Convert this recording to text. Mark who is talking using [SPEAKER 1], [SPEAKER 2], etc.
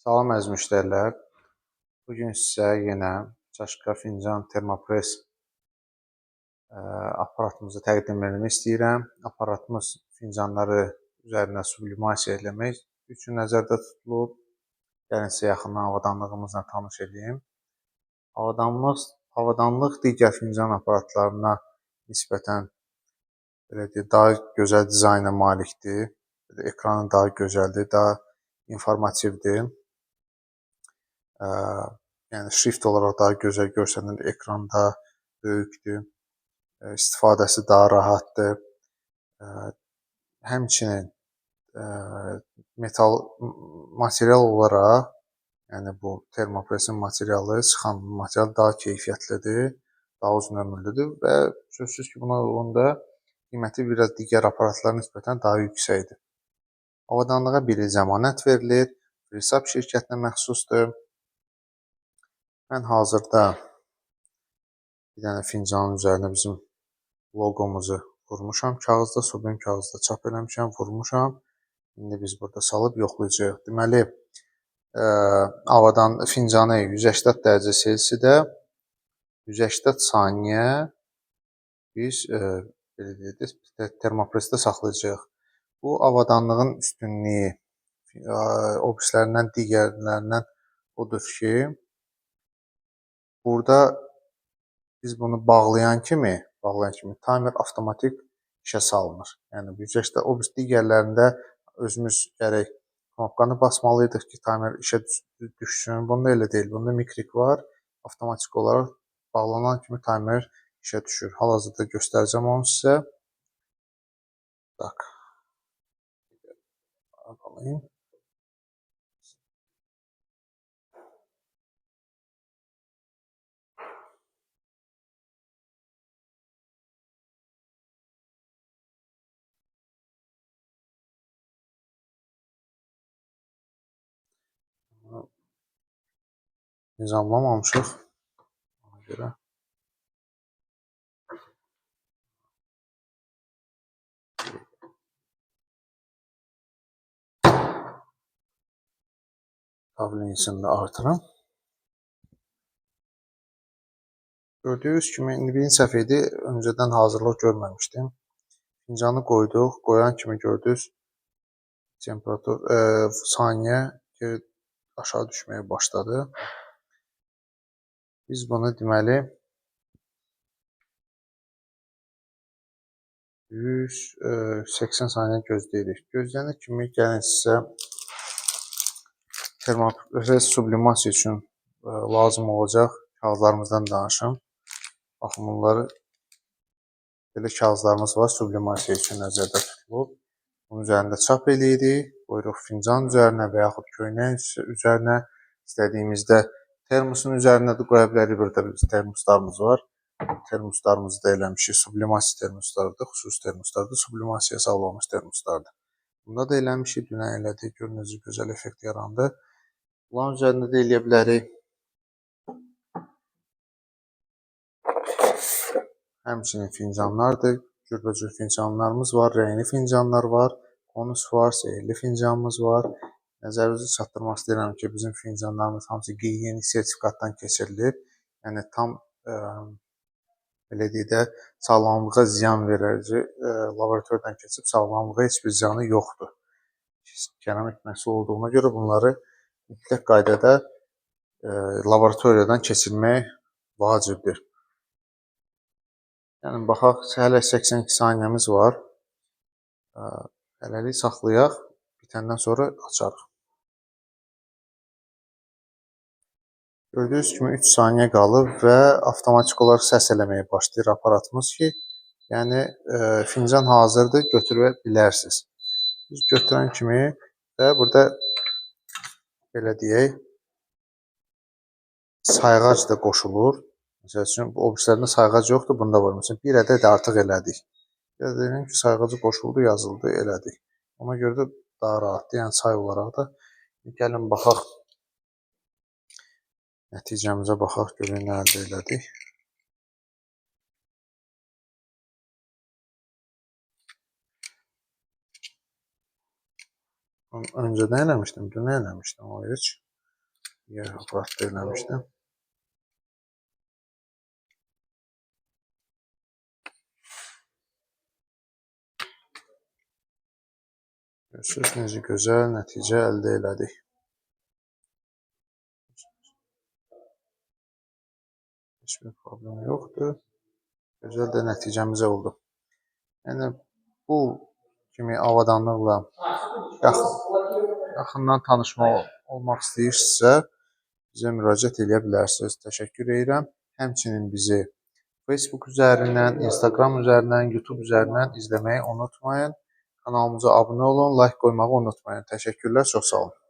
[SPEAKER 1] Salam əziz müştərilər. Bugün sizə yenə çaşka, fincan, termopres aparatımızı təqdim etmək istəyirəm. Aparatımız fincanları üzərinə sublimasiya eləmək üçün nəzərdə tutulub. Gəlin sizə yaxından avadanlığımızla tanış edeyim. Avadanlıq digər fincan aparatlarına nisbətən daha gözəl dizayna malikdir. Ekranı daha gözəldir, daha informativdir. Yəni şrift olaraq daha gözəl görsənir, ekran daha böyükdür, istifadəsi daha rahatdır. Həmçinin metal material olaraq, yəni bu termopresin materialı, çıxan material daha keyfiyyətlidir, daha uzun ömürlüdür və sözsüz ki, buna uyğun da qiyməti biraz digər aparatlara nisbətən daha yüksəkdir. Avadanlığa 1 il zəmanət verilir, Frisap şirkətinə məxsusdur. Mən hazırda bir dənə fincanın üzərinə bizim loqomuzu vurmuşam. Kağızda, sublim kağızda çap eləmişəm, vurmuşam. İndi biz burada salıb yoxlayacağıq. Deməli, fincanı 180 dərəcə Selsidə 180 saniyə biz termopresdə saxlayacağıq. Bu avadanlığın üstünlüyü o birislərindən, digərlərindən odur ki, burada biz bunu bağlayan kimi timer avtomatik işə salınır. Yəni o biz digərlərində özümüz gərək knopkanı basmalıydıq ki, timer işə düşsün. Bunda elə deyil. Bunda mikrik var. Avtomatik olaraq bağlanan kimi timer işə düşür. Hal-hazırda göstərəcəm onu sizə. Tak. Alayım. Nizamlamamışıq. Ona görə. Davlenyasını da artırım. Gördüyünüz kimi, indi birinci səhv idi. Öncədən hazırlıq görməmişdim. Fincanı qoyduq. Qoyan kimi gördünüz. Temperatur, saniyə aşağı düşməyə başladı. Biz bunu deməli 180 saniyə gözləyirik. Gözlənir kimi gəlin sizə termopres sublimasiya üçün lazım olacaq kağızlarımızdan danışım. Baxın, bunları belə kağızlarımız var, sublimasiya üçün nəzərdə tutulub. Bunun üzərində çap eləyirik. Qoyuruq fincan üzərinə və yaxud köynək üzərinə. İstədiyimizdə termosun üzərinə də qoya bilərik. Burada biz termoslarımız var. Termoslarımızı da eləmişik. Sublimasiya termoslardır, xüsusi termoslardır. Sublimasiya salınmış termoslardır. Bunda da eləmişik. Dünən elədik. Görün necə gözəl effekt yarandı. Bunların üzərində də eləyə bilərik. Həmçinin fincanlardır. Cürbəcür fincanlarımız var. Rəyli fincanlar var. Konus var. Seyirli fincanımız var. Nəzərinizə çatdırmaq istəyirəm ki, bizim fincanlarımız hamısı gigiyenik sertifikatdan keçirilir. Yəni tam belə deyək də sağlamlığa ziyan verici laboratoriyadan keçib sağlamlığa heç bir ziyanı yoxdur. Keramik məhsul olduğuna görə bunları mütləq qaydada laboratoriyadan keçirmək vacibdir. Yəni baxaq, hələ 82 saniyəmiz var. Hələlik saxlayaq, bitəndən sonra açarıq. Gördüyünüz kimi 3 saniyə qalıb və avtomatik olaraq səs eləməyə başlayır aparatımız ki, yəni fincan hazırdır, götürə bilərsiniz. Biz götürən kimi və burada belə deyək, sayğac da qoşulur. Məsəl üçün, o birislərində sayğac yoxdur, bunda var. Məsələn, bir ədəd artıq elədik. Deyək ki, sayğacı qoşuldu, yazıldı, elədik. Ona görə də daha rahatdır, yəni say olaraq da. Gəlin, baxaq. Nəticəmizə baxaq, görək nə əldə elədik. Öncədən eləmişdim, dünən eləmişdim o heç. yer aparatda eləmişdim. Görürsünüz necə gözəl nəticə əldə elədik. Heç bir problem yoxdur. Gözəl də nəticəmiz oldu. Yəni bu kimi avadanlıqla yaxından tanışmaq olmaq istəyirsinizsə, bizə müraciət edə bilərsiniz. Təşəkkür edirəm. Həmçinin bizi Facebook üzərindən, Instagram üzərindən, YouTube üzərindən izləməyi unutmayın. Kanalımıza abunə olun, like qoymağı unutmayın. Təşəkkürlər, çox sağ olun.